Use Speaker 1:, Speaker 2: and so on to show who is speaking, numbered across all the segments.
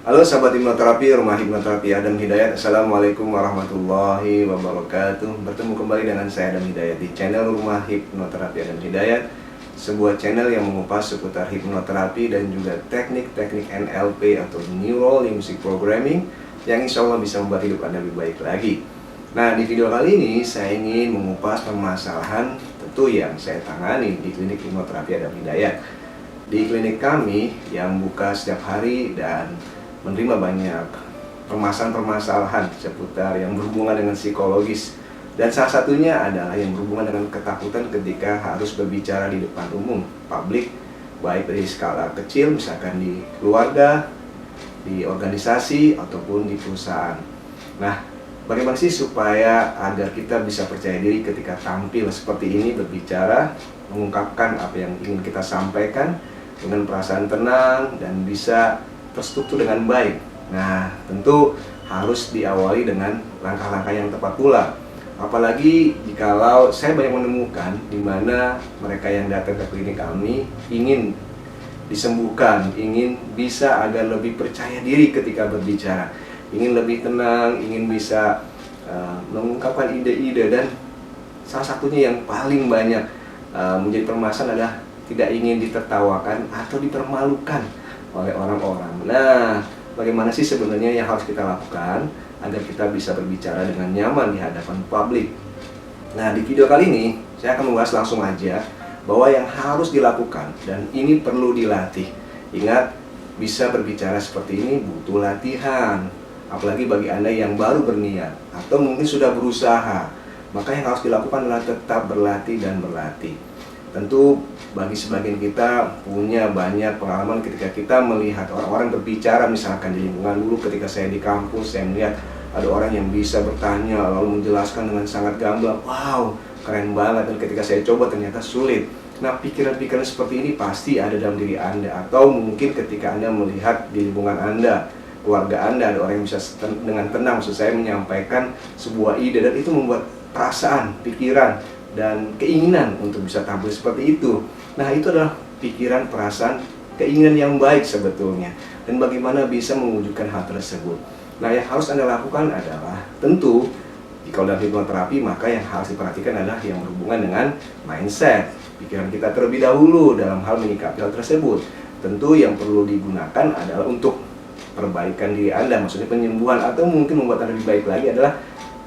Speaker 1: Halo sahabat hipnoterapi, rumah hipnoterapi Adam Hidayat. Assalamualaikum warahmatullahi wabarakatuh. Bertemu kembali dengan saya Adam Hidayat di channel rumah hipnoterapi Adam Hidayat, sebuah channel yang mengupas seputar hipnoterapi dan juga teknik-teknik NLP atau Neuro Linguistic Programming yang insya Allah bisa membuat hidup Anda lebih baik lagi. Nah, di video kali ini saya ingin mengupas permasalahan tentu yang saya tangani di klinik hipnoterapi Adam Hidayat. Di klinik kami yang buka setiap hari dan menerima banyak permasalahan seputar yang berhubungan dengan psikologis, dan salah satunya adalah yang berhubungan dengan ketakutan ketika harus berbicara di depan umum, publik, baik dari skala kecil misalkan di keluarga, di organisasi, ataupun di perusahaan. Nah, bagaimana sih supaya agar kita bisa percaya diri ketika tampil seperti ini, berbicara, mengungkapkan apa yang ingin kita sampaikan dengan perasaan tenang dan bisa terstruktur dengan baik. Nah, tentu harus diawali dengan langkah-langkah yang tepat pula. Apalagi jikalau saya banyak menemukan di mana mereka yang datang ke klinik kami ingin disembuhkan, ingin bisa agar lebih percaya diri ketika berbicara, ingin lebih tenang, ingin bisa mengungkapkan ide-ide, dan salah satunya yang paling banyak menjadi permasalahan adalah tidak ingin ditertawakan atau dipermalukan oleh orang-orang. Nah, bagaimana sih sebenarnya yang harus kita lakukan agar kita bisa berbicara dengan nyaman di hadapan publik? Nah, di video kali ini saya akan membahas langsung aja bahwa yang harus dilakukan dan ini perlu dilatih. Ingat, bisa berbicara seperti ini butuh latihan. Apalagi bagi Anda yang baru berniat atau mungkin sudah berusaha, maka yang harus dilakukan adalah tetap berlatih dan berlatih. Tentu bagi sebagian kita punya banyak pengalaman ketika kita melihat orang-orang berbicara, misalkan di lingkungan dulu ketika saya di kampus, saya melihat ada orang yang bisa bertanya lalu menjelaskan dengan sangat gamblang. Wow, keren banget. Dan ketika saya coba ternyata sulit. Nah, pikiran-pikiran seperti ini pasti ada dalam diri Anda, atau mungkin ketika Anda melihat di lingkungan Anda, keluarga Anda, ada orang yang bisa dengan tenang maksud saya menyampaikan sebuah ide, dan itu membuat perasaan, pikiran, dan keinginan untuk bisa tampil seperti itu. Nah, itu adalah pikiran, perasaan, keinginan yang baik sebetulnya. Dan bagaimana bisa mewujudkan hal tersebut? Nah, yang harus Anda lakukan adalah tentu, kalau dalam hipnoterapi maka yang harus diperhatikan adalah yang berhubungan dengan mindset, pikiran kita terlebih dahulu dalam hal menyikapi hal tersebut. Tentu yang perlu digunakan adalah untuk perbaikan diri Anda, maksudnya penyembuhan atau mungkin membuat Anda lebih baik lagi adalah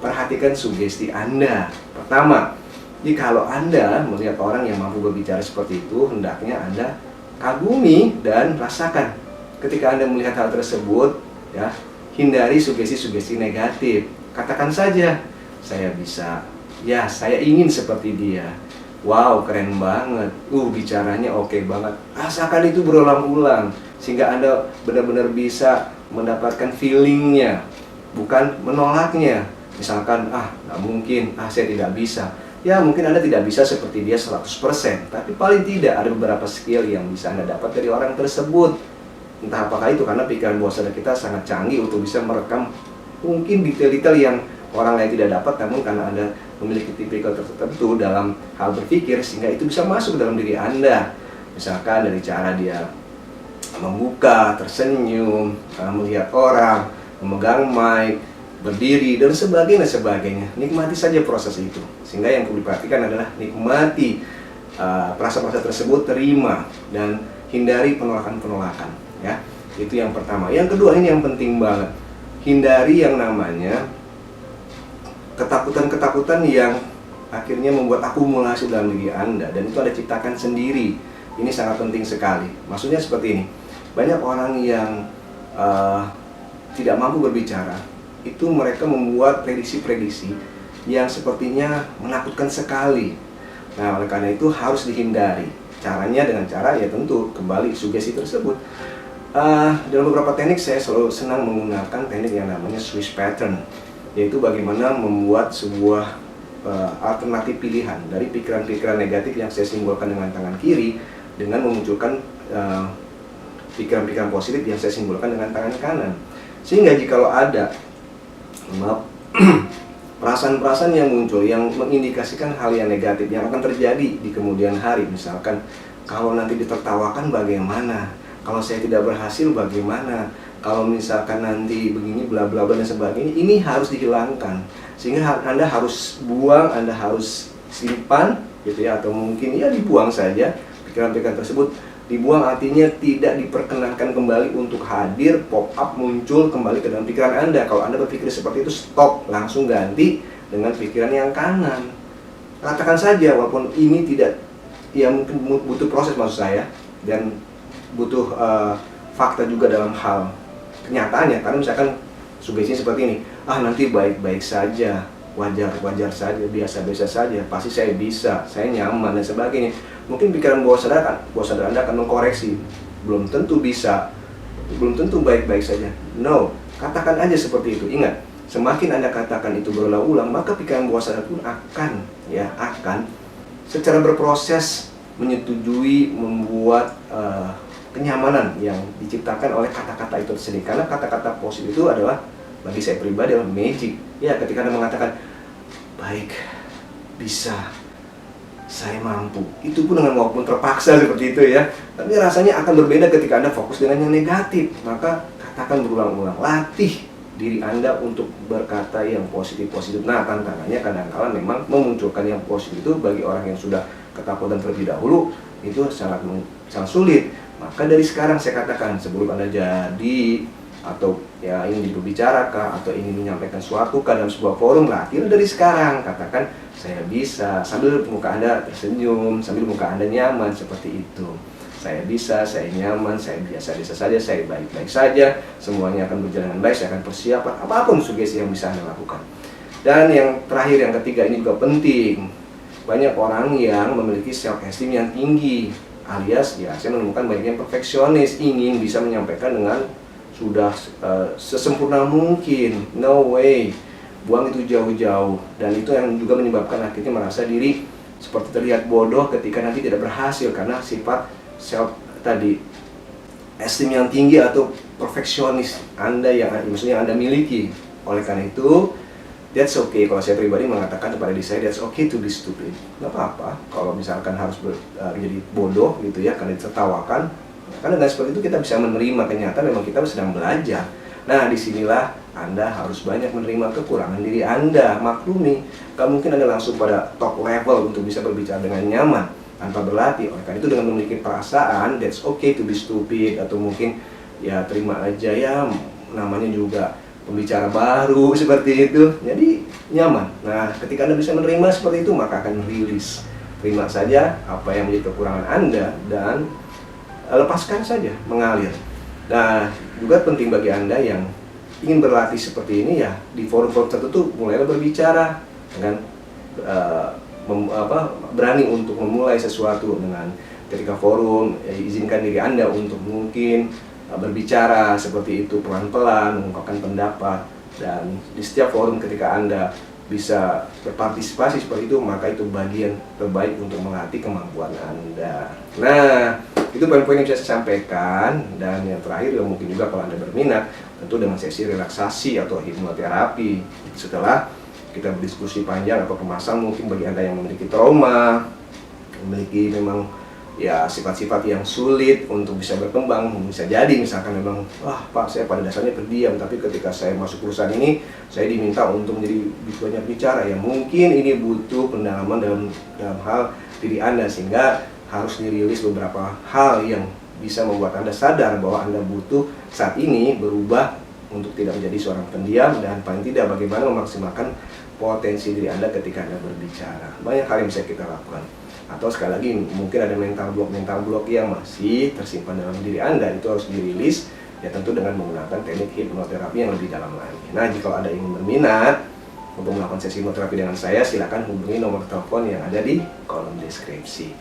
Speaker 1: perhatikan sugesti Anda. Pertama, jikalau Anda melihat orang yang mampu berbicara seperti itu, hendaknya Anda kagumi dan rasakan. Ketika Anda melihat hal tersebut, ya, hindari sugesti-sugesti negatif. Katakan saja, saya bisa, ya saya ingin seperti dia. Wow, keren banget. Bicaranya oke banget. Rasakan itu berulang-ulang sehingga Anda benar-benar bisa mendapatkan feelingnya, bukan menolaknya. Misalkan, nggak mungkin, saya tidak bisa. Ya, mungkin Anda tidak bisa seperti dia 100%, tapi paling tidak ada beberapa skill yang bisa Anda dapat dari orang tersebut. Entah apakah itu karena pikiran bawah sadar kita sangat canggih untuk bisa merekam mungkin detail-detail yang orang lain tidak dapat, namun karena Anda memiliki tipikal tertentu dalam hal berpikir, sehingga itu bisa masuk dalam diri Anda. Misalkan dari cara dia membuka, tersenyum, melihat orang, memegang mic, berdiri, dan sebagainya. Nikmati saja proses itu. Sehingga yang perlu diperhatikan adalah nikmati perasaan-perasaan tersebut, terima, dan hindari penolakan-penolakan. Ya, itu yang pertama. Yang kedua, ini yang penting banget. Hindari yang namanya ketakutan-ketakutan yang akhirnya membuat akumulasi dalam diri Anda, dan itu Anda ciptakan sendiri. Ini sangat penting sekali. Maksudnya seperti ini. Banyak orang yang tidak mampu berbicara, itu mereka membuat prediksi-prediksi yang sepertinya menakutkan sekali. Nah, oleh karena itu harus dihindari. Caranya dengan cara ya tentu kembali sugesti tersebut. Dalam beberapa teknik saya selalu senang menggunakan teknik yang namanya switch pattern, yaitu bagaimana membuat sebuah alternatif pilihan dari pikiran-pikiran negatif yang saya simbolkan dengan tangan kiri dengan memunculkan pikiran-pikiran positif yang saya simbolkan dengan tangan kanan. Sehingga jikalau ada perasaan-perasaan yang muncul yang mengindikasikan hal yang negatif yang akan terjadi di kemudian hari, misalkan kalau nanti ditertawakan bagaimana, kalau saya tidak berhasil bagaimana, kalau misalkan nanti begini bla bla bla dan sebagainya, ini harus dihilangkan. Sehingga Anda harus buang, Anda harus simpan gitu ya, atau mungkin ya dibuang saja pikiran-pikiran tersebut. Dibuang artinya tidak diperkenankan kembali untuk hadir, pop up, muncul kembali ke dalam pikiran Anda. Kalau Anda berpikir seperti itu, stop, langsung ganti dengan pikiran yang kanan. Katakan saja, walaupun ini tidak, ya mungkin butuh proses maksud saya, dan butuh fakta juga dalam hal kenyataannya. Karena misalkan sugestinya seperti ini, nanti baik-baik saja, wajar-wajar saja, biasa-biasa saja, pasti saya bisa, saya nyaman dan sebagainya. Mungkin pikiran bawah sadar Anda akan mengkoreksi, belum tentu bisa, belum tentu baik-baik saja. No, katakan aja seperti itu. Ingat, semakin Anda katakan itu berulang-ulang, maka pikiran bawah sadar pun akan secara berproses menyetujui, membuat kenyamanan yang diciptakan oleh kata-kata itu sendiri. Karena kata-kata positif itu adalah, bagi saya pribadi, adalah magic. Ya, ketika Anda mengatakan baik, bisa, saya mampu, itu pun dengan walaupun terpaksa seperti itu ya, tapi rasanya akan berbeda ketika Anda fokus dengan yang negatif. Maka katakan berulang-ulang, latih diri Anda untuk berkata yang positif-positif. Nah, tantangannya kadang-kala memang memunculkan yang positif itu bagi orang yang sudah ketakutan terlebih dahulu, itu sangat sulit. Maka dari sekarang saya katakan, sebelum Anda jadi atau ya ingin diberbicarakan atau ingin menyampaikan suatu ke dalam sebuah forum, latih dari sekarang. Katakan saya bisa, sambil muka Anda tersenyum, sambil muka Anda nyaman seperti itu. Saya bisa, saya nyaman, saya biasa-biasa saja, saya baik-baik saja, semuanya akan berjalan dengan baik, saya akan persiapan apapun sugesti yang bisa Anda lakukan. Dan yang terakhir, yang ketiga, ini juga penting. Banyak orang yang memiliki self esteem yang tinggi, alias ya saya menemukan banyak yang perfeksionis, ingin bisa menyampaikan dengan sudah sesempurna mungkin. No way, buang itu jauh-jauh. Dan itu yang juga menyebabkan akhirnya merasa diri seperti terlihat bodoh ketika nanti tidak berhasil, karena sifat self tadi, esteem yang tinggi atau perfeksionis Anda yang maksudnya Anda miliki. Oleh karena itu, that's okay. Kalau saya pribadi mengatakan kepada diri saya, that's okay to be stupid. Gak apa-apa kalau misalkan harus menjadi bodoh gitu ya, karena ditertawakan. Karena dengan seperti itu kita bisa menerima kenyataan memang kita sedang belajar. Nah, disinilah Anda harus banyak menerima kekurangan diri Anda, maklumi. Gak mungkin Anda langsung pada top level untuk bisa berbicara dengan nyaman tanpa berlatih. Oleh karena itu, dengan memiliki perasaan that's okay to be stupid, atau mungkin ya terima aja, ya namanya juga pembicara baru seperti itu, jadi nyaman. Nah, ketika Anda bisa menerima seperti itu, maka akan rilis. Terima saja apa yang menjadi kekurangan Anda dan lepaskan saja, mengalir. Nah, juga penting bagi Anda yang ingin berlatih seperti ini, ya di forum-forum tertentu mulailah berbicara dengan berani untuk memulai sesuatu. Dengan ketika forum, izinkan diri Anda untuk mungkin berbicara seperti itu pelan-pelan, mengungkapkan pendapat. Dan di setiap forum ketika Anda bisa berpartisipasi seperti itu, maka itu bagian terbaik untuk melatih kemampuan Anda. Nah, itu poin-poin yang bisa saya sampaikan. Dan yang terakhir, yang mungkin juga kalau Anda berminat, tentu dengan sesi relaksasi atau hipnoterapi. Setelah kita berdiskusi panjang atau pemasaran, mungkin bagi Anda yang memiliki trauma, memiliki memang ya sifat-sifat yang sulit untuk bisa berkembang. Bisa jadi misalkan memang, Pak, saya pada dasarnya pendiam, tapi ketika saya masuk perusahaan ini, saya diminta untuk menjadi banyak bicara. Ya mungkin ini butuh pendalaman dalam hal diri Anda, sehingga harus dirilis beberapa hal yang bisa membuat Anda sadar bahwa Anda butuh saat ini berubah untuk tidak menjadi seorang pendiam, dan paling tidak bagaimana memaksimalkan potensi diri Anda ketika Anda berbicara. Banyak hal yang bisa kita lakukan. Atau sekali lagi, mungkin ada mental block yang masih tersimpan dalam diri Anda, itu harus dirilis, ya tentu dengan menggunakan teknik hipnoterapi yang lebih dalam lagi. Nah, jika ada yang berminat untuk melakukan sesi hipnoterapi dengan saya, silakan hubungi nomor telepon yang ada di kolom deskripsi.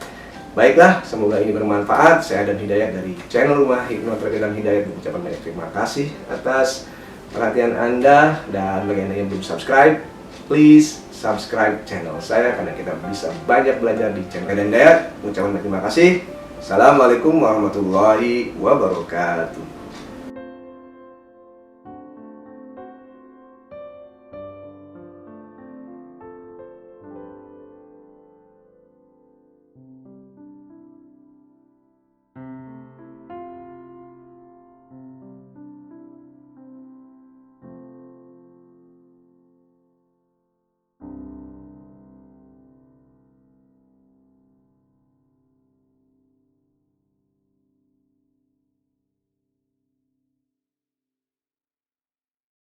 Speaker 1: Baiklah, semoga ini bermanfaat. Saya Adam Hidayat dari channel Rumah Hipnoterapi dan Hidayat mengucapkan banyak terima kasih atas perhatian Anda. Dan bagi Anda yang belum subscribe, please subscribe channel saya, karena kita bisa banyak belajar di channel Adam Hidayat. Mengucapkan terima kasih. Assalamualaikum warahmatullahi wabarakatuh.